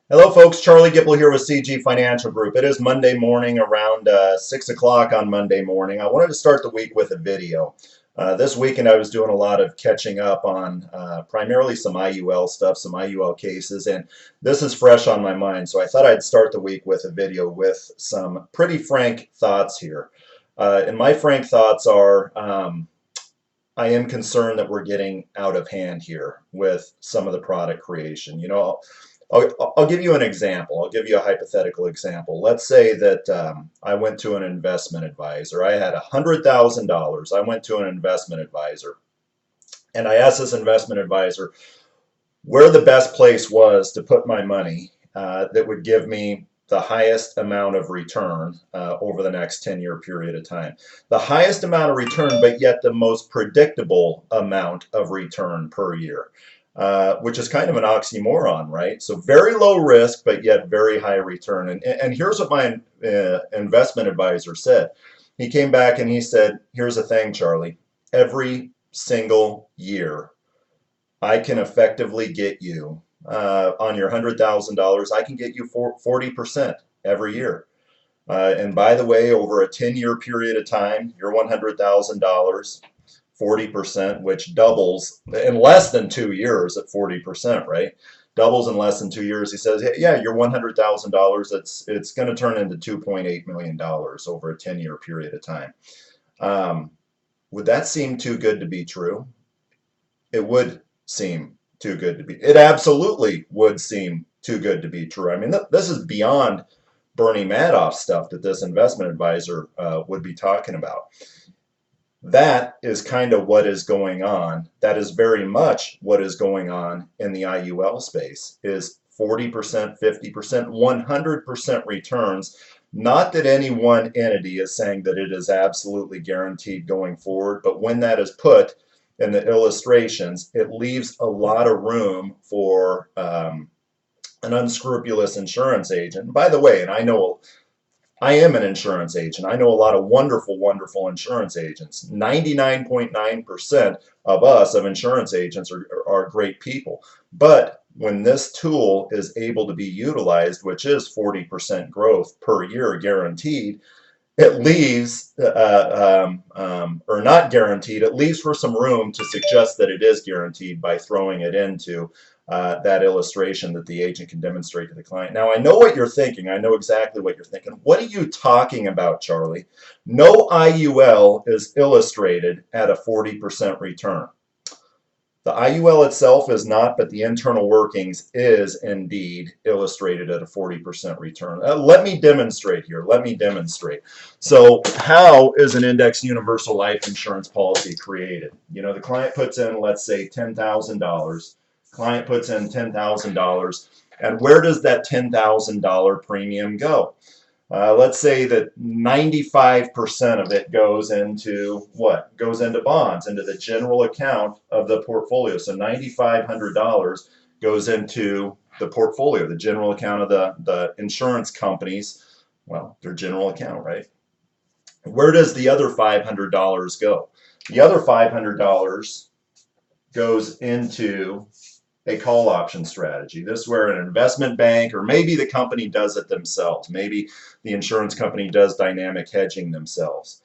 Hello folks, Charlie Gibble here with CG Financial Group. It is Monday morning around 6 o'clock on Monday morning. I wanted to start the week with a video. This weekend I was doing a lot of catching up on primarily some IUL stuff, some IUL cases, and this is fresh on my mind. So I thought I'd start the week with a video with some pretty frank thoughts here. And my frank thoughts are I am concerned that we're getting out of hand here with some of the product creation. I'll give you an example. I'll give you a hypothetical example. Let's say that I went to an investment advisor. I had $100,000. I went to an investment advisor and I asked this investment advisor where the best place was to put my money that would give me the highest amount of return over the next 10-year period of time. The highest amount of return, but yet the most predictable amount of return per year. Which is kind of an oxymoron, right? So very low risk, but yet very high return. And here's what my investment advisor said. He came back and he said, here's the thing, Charlie. Every single year, I can effectively get you, on your $100,000, I can get you 40% every year. And by the way, over a 10-year period of time, your $100,000, 40%, which doubles in less than 2 years at 40%, right? Doubles in less than 2 years. He says, yeah, your $100,000, it's going to turn into $2.8 million over a 10-year period of time. Would that seem too good to be true? It would seem too good to be. It absolutely would seem too good to be true. I mean, this is beyond Bernie Madoff stuff that this investment advisor would be talking about. That is kind of what is going on. That is very much what is going on in the IUL space, is 40%, 50%, 100% returns. Not that any one entity is saying that it is absolutely guaranteed going forward, but when that is put in the illustrations, it leaves a lot of room for an unscrupulous insurance agent. By the way, and I am an insurance agent. I know a lot of wonderful, wonderful insurance agents. 99.9% of us, of insurance agents, are great people. But when this tool is able to be utilized, which is 40% growth per year guaranteed, it leaves, or not guaranteed, it leaves for some room to suggest that it is guaranteed by throwing it into that illustration that the agent can demonstrate to the client. Now, I know what you're thinking. I know exactly what you're thinking. What are you talking about, Charlie? No IUL is illustrated at a 40% return. The IUL itself is not, but the internal workings is indeed illustrated at a 40% return. Let me demonstrate here. Let me demonstrate. So how is an index universal life insurance policy created? You know, the client puts in, let's say, $10,000. Client puts in $10,000. And where does that $10,000 premium go? Let's say that 95% of it goes into what? Goes into bonds, into the general account of the portfolio. So $9,500 goes into the portfolio, the general account of the insurance companies. Well, their general account, right? Where does the other $500 go? The other $500 goes into a call option strategy. This is where an investment bank, or maybe the company does it themselves. Maybe the insurance company does dynamic hedging themselves.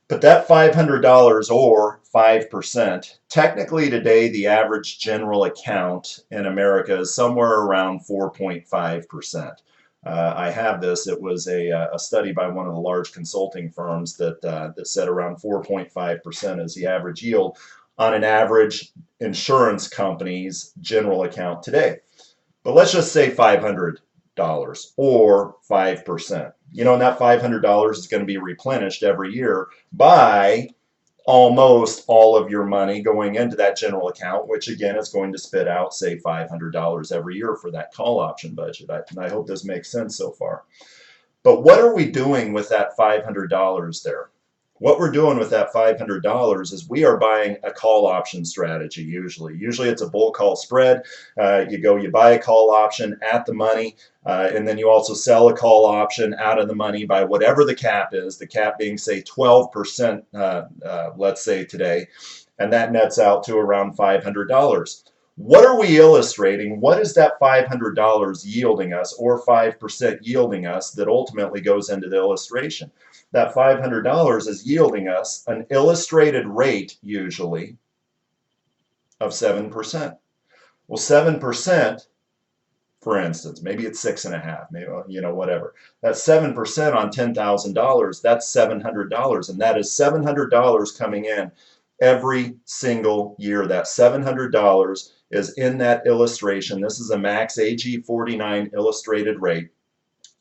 But that $500 or 5%, technically today the average general account in America is somewhere around 4.5%. I have this. It was a study by one of the large consulting firms that said around 4.5% is the average yield on an average insurance company's general account today. But let's just say $500 or 5%. You know, and that $500 is going to be replenished every year by almost all of your money going into that general account, which again is going to spit out, say, $500 every year for that call option budget. I hope this makes sense so far. But what are we doing with that $500 there? What we're doing with that $500 is we are buying a call option strategy usually. Usually it's a bull call spread. You buy a call option at the money, and then you also sell a call option out of the money by whatever the cap is, the cap being, say, 12%, let's say today, and that nets out to around $500. What are we illustrating? What is that $500 yielding us, or 5% yielding us, that ultimately goes into the illustration? That $500 is yielding us an illustrated rate, usually, of 7%. Well, 7%, for instance, maybe it's 6.5, maybe, whatever. That's 7% on $10,000. That's $700, and that is $700 coming in every single year. That $700 is in that illustration. This is a max AG 49 illustrated rate.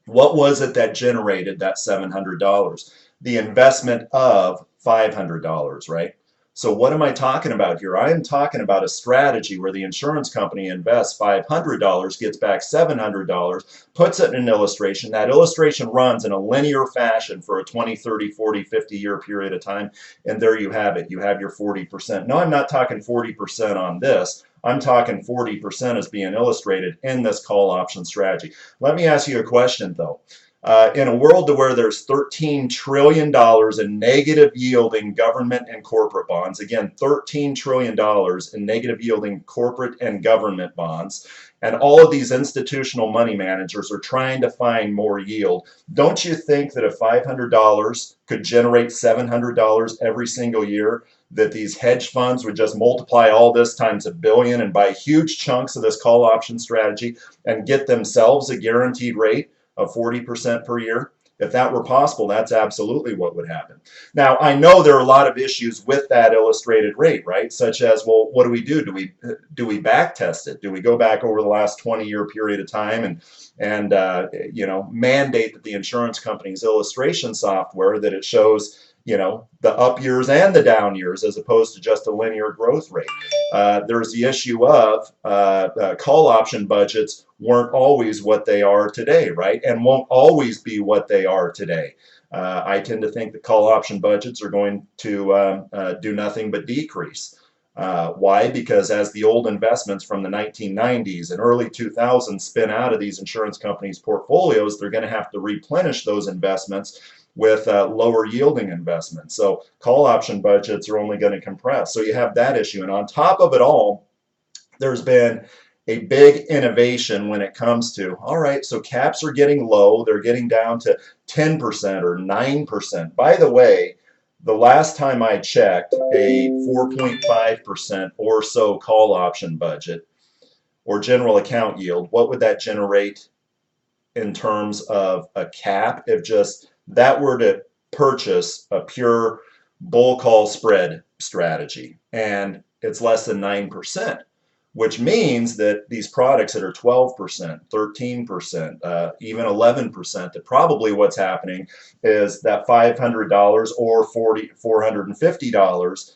What was it that generated that $700? The investment of $500, right? So what am I talking about here? I am talking about a strategy where the insurance company invests $500, gets back $700, puts it in an illustration. That illustration runs in a linear fashion for a 20, 30, 40, 50-year period of time, and there you have it. You have your 40%. No, I'm not talking 40% on this. I'm talking 40% as being illustrated in this call option strategy. Let me ask you a question, though. In a world to where there's $13 trillion in negative yielding government and corporate bonds, again, $13 trillion in negative yielding corporate and government bonds, and all of these institutional money managers are trying to find more yield, don't you think that if $500 could generate $700 every single year, that these hedge funds would just multiply all this times $1 billion and buy huge chunks of this call option strategy and get themselves a guaranteed rate of 40% per year? If that were possible, that's absolutely what would happen. Now, I know there are a lot of issues with that illustrated rate, right? Such as, well, what do? Do we back test it? Do we go back over the last 20-year period of time and mandate that the insurance company's illustration software, that it shows the up years and the down years, as opposed to just a linear growth rate? There's the issue of call option budgets weren't always what they are today, right? And won't always be what they are today. I tend to think that call option budgets are going to do nothing but decrease. Why? Because as the old investments from the 1990s and early 2000s spin out of these insurance companies' portfolios, they're going to have to replenish those investments with lower yielding investments. So call option budgets are only going to compress. So you have that issue. And on top of it all, there's been a big innovation when it comes to, all right, so caps are getting low. They're getting down to 10% or 9%. By the way, the last time I checked, a 4.5% or so call option budget or general account yield, what would that generate in terms of a cap if just that were to purchase a pure bull call spread strategy? And it's less than 9%, which means that these products that are 12%, 13%, even 11%, that probably what's happening is that $500 or $450,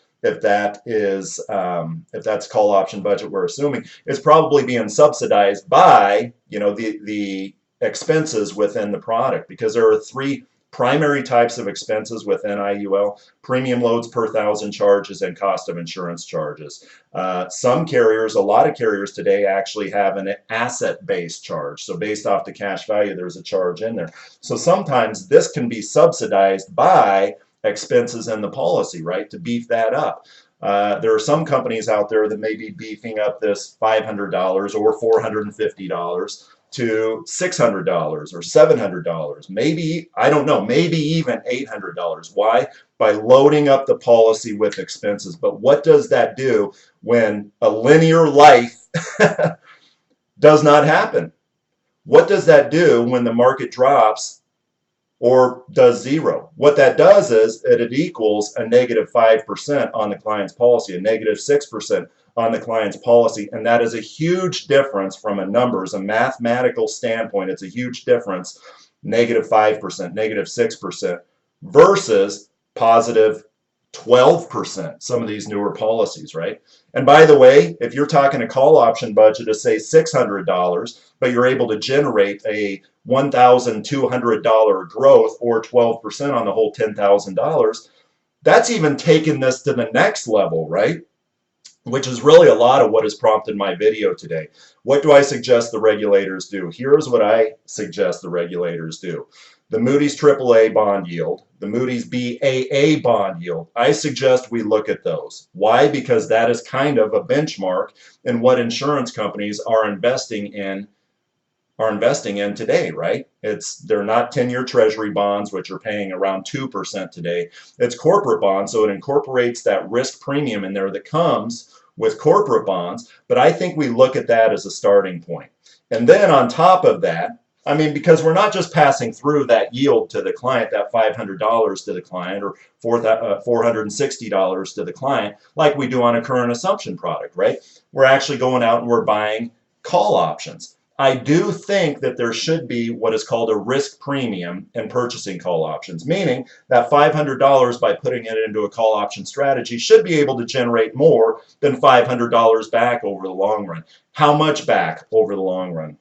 if that's call option budget we're assuming, is probably being subsidized by the expenses within the product, because there are three primary types of expenses within IUL: premium loads per thousand charges and cost of insurance charges. Some carriers, a lot of carriers today, actually have an asset-based charge. So based off the cash value, there's a charge in there. So sometimes this can be subsidized by expenses in the policy, right, to beef that up. There are some companies out there that may be beefing up this $500 or $450 to $600 or $700, maybe, I don't know, maybe even $800. Why? By loading up the policy with expenses. But what does that do when a linear life does not happen? What does that do when the market drops or does zero? What that does is it equals a negative 5% on the client's policy, a negative 6% on the client's policy, and that is a huge difference from a numbers, a mathematical standpoint. It's a huge difference, negative 5%, negative 6% versus positive 12%, some of these newer policies, right? And by the way, if you're talking a call option budget of say $600, but you're able to generate a $1,200 growth or 12% on the whole $10,000, that's even taking this to the next level, right? which is really a lot of what has prompted my video today. What do I suggest the regulators do? Here's what I suggest the regulators do. The Moody's AAA bond yield, the Moody's BAA bond yield, I suggest we look at those. Why? Because that is kind of a benchmark in what insurance companies are investing in today, right? They're not 10-year treasury bonds, which are paying around 2% today. It's corporate bonds, so it incorporates that risk premium in there that comes with corporate bonds, but I think we look at that as a starting point. And then on top of that, I mean, because we're not just passing through that yield to the client, that $500 to the client, or $460 to the client, like we do on a current assumption product, right? We're actually going out and we're buying call options. I do think that there should be what is called a risk premium in purchasing call options, meaning that $500 by putting it into a call option strategy should be able to generate more than $500 back over the long run. How much back over the long run?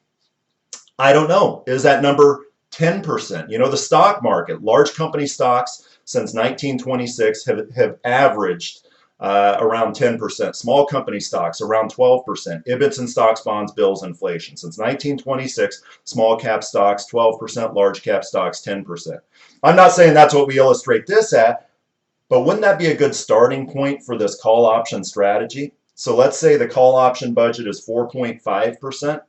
I don't know. Is that number 10%? You know, the stock market, large company stocks since 1926 have averaged around 10%. Small company stocks around 12%. IBITs and stocks, bonds, bills, inflation. Since 1926, small cap stocks 12%, large cap stocks 10%. I'm not saying that's what we illustrate this at, but wouldn't that be a good starting point for this call option strategy? So let's say the call option budget is 4.5%.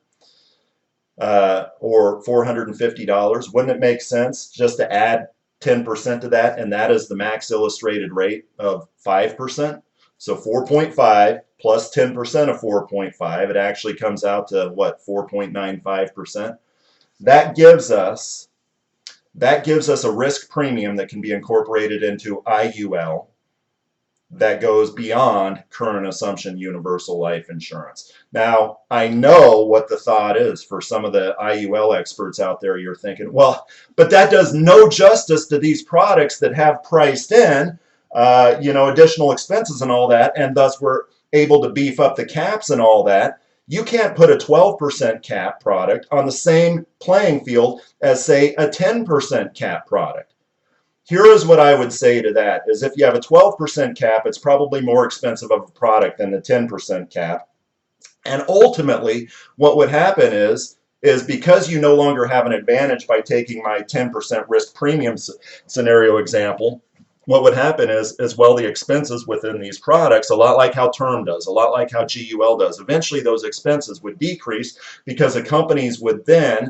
Or $450. Wouldn't it make sense just to add 10% to that, and that is the max illustrated rate of 5%? So 4.5 plus 10% of 4.5, it actually comes out to what, 4.95%? That gives us a risk premium that can be incorporated into IUL that goes beyond current assumption universal life insurance. Now, I know what the thought is for some of the IUL experts out there. You're thinking, well, but that does no justice to these products that have priced in, additional expenses and all that, and thus we're able to beef up the caps and all that. You can't put a 12% cap product on the same playing field as, say, a 10% cap product. Here is what I would say to that, is if you have a 12% cap, it's probably more expensive of a product than the 10% cap. And ultimately, what would happen is because you no longer have an advantage by taking my 10% risk premium scenario example, what would happen is well, the expenses within these products, a lot like how term does, a lot like how GUL does, eventually those expenses would decrease because the companies would then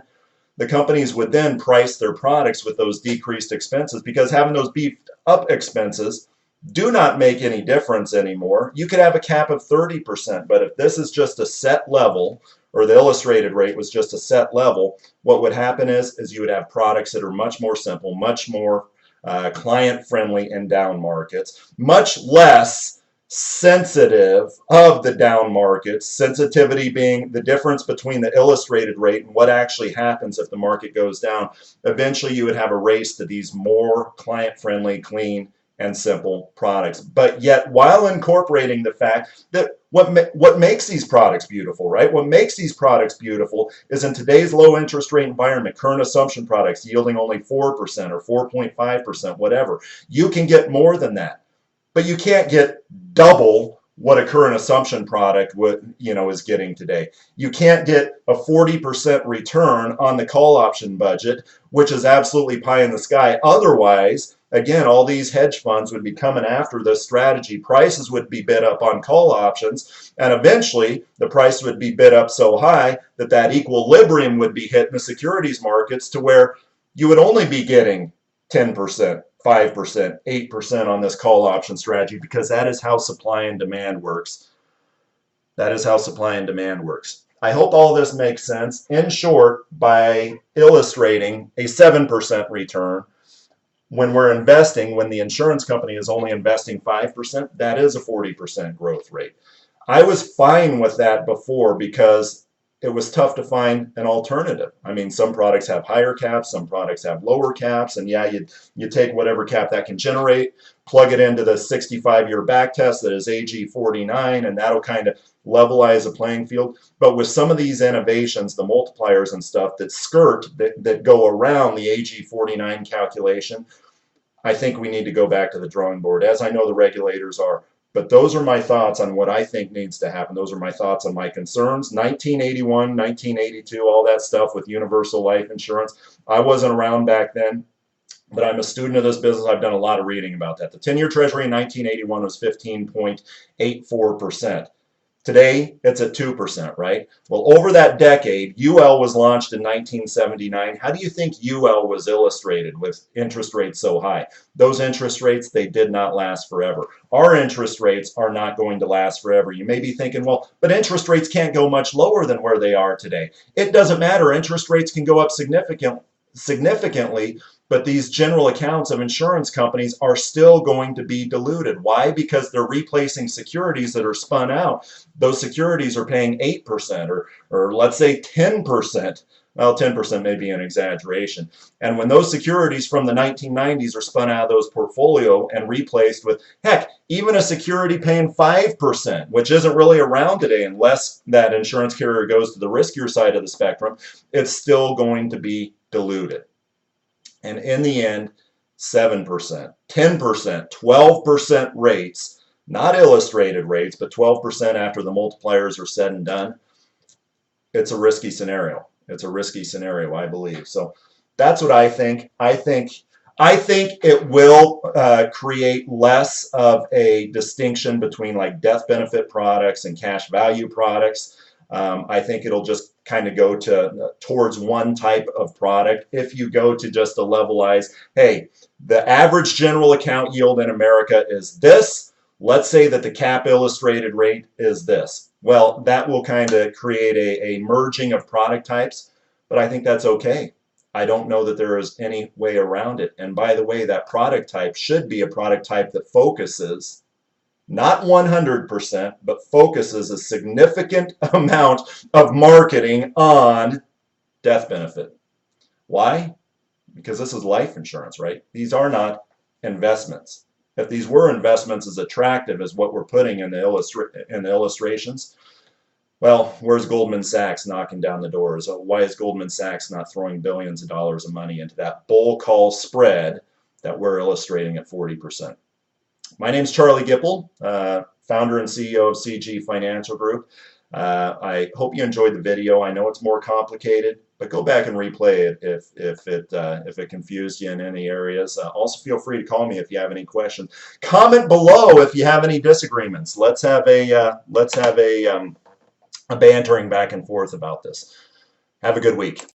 price their products with those decreased expenses, because having those beefed up expenses do not make any difference anymore. You could have a cap of 30%, but if this is just a set level, or the illustrated rate was just a set level, what would happen is you would have products that are much more simple, much more client-friendly in down markets, much less sensitive of the down markets, sensitivity being the difference between the illustrated rate and what actually happens if the market goes down. Eventually you would have a race to these more client-friendly, clean, and simple products. But yet, while incorporating the fact that what makes these products beautiful, right? What makes these products beautiful is in today's low interest rate environment, current assumption products yielding only 4% or 4.5%, whatever. You can get more than that. But you can't get double what a current assumption product is getting today. You can't get a 40% return on the call option budget, which is absolutely pie in the sky. Otherwise, again, all these hedge funds would be coming after this strategy. Prices would be bid up on call options, and eventually the price would be bid up so high that that equilibrium would be hit in the securities markets to where you would only be getting 10%. 5%, 8% on this call option strategy, because that is how supply and demand works. That is how supply and demand works. I hope all this makes sense. In short, by illustrating a 7% return, when we're investing, when the insurance company is only investing 5%, that is a 40% growth rate. I was fine with that before because it was tough to find an alternative. I mean, some products have higher caps, some products have lower caps, and yeah, you take whatever cap that can generate, plug it into the 65-year back test that is AG 49, and that'll kind of levelize a playing field. But with some of these innovations, the multipliers and stuff that go around the AG 49 calculation, I think we need to go back to the drawing board, as I know the regulators are. But those are my thoughts on what I think needs to happen. Those are my thoughts on my concerns. 1981, 1982, all that stuff with universal life insurance. I wasn't around back then, but I'm a student of this business. I've done a lot of reading about that. The 10-year Treasury in 1981 was 15.84%. Today, it's at 2%, right? Well, over that decade, UL was launched in 1979. How do you think UL was illustrated with interest rates so high? Those interest rates, they did not last forever. Our interest rates are not going to last forever. You may be thinking, well, but interest rates can't go much lower than where they are today. It doesn't matter. Interest rates can go up significantly, but these general accounts of insurance companies are still going to be diluted. Why? Because they're replacing securities that are spun out. Those securities are paying 8% or let's say 10%. Well, 10% may be an exaggeration. And when those securities from the 1990s are spun out of those portfolio and replaced with, heck, even a security paying 5%, which isn't really around today unless that insurance carrier goes to the riskier side of the spectrum, it's still going to be diluted. And in the end, 7%, 10%, 12% rates, not illustrated rates, but 12% after the multipliers are said and done, it's a risky scenario. It's a risky scenario, I believe. So that's what I think. I think it will create less of a distinction between like death benefit products and cash value products. I think it'll just kind of go towards one type of product. If you go to just a levelized, hey, the average general account yield in America is this. Let's say that the cap illustrated rate is this. Well, that will kind of create a merging of product types, but I think that's okay. I don't know that there is any way around it. And by the way, that product type should be a product type that focuses not 100%, but focuses a significant amount of marketing on death benefit. Why? Because this is life insurance, right? These are not investments. If these were investments as attractive as what we're putting in the illustrations, well, where's Goldman Sachs knocking down the doors? Why is Goldman Sachs not throwing billions of dollars of money into that bull call spread that we're illustrating at 40%? My name's Charlie Gipple, founder and CEO of CG Financial Group. I hope you enjoyed the video. I know it's more complicated, but go back and replay it if it confused you in any areas. Also, feel free to call me if you have any questions. Comment below if you have any disagreements. Let's have a bantering back and forth about this. Have a good week.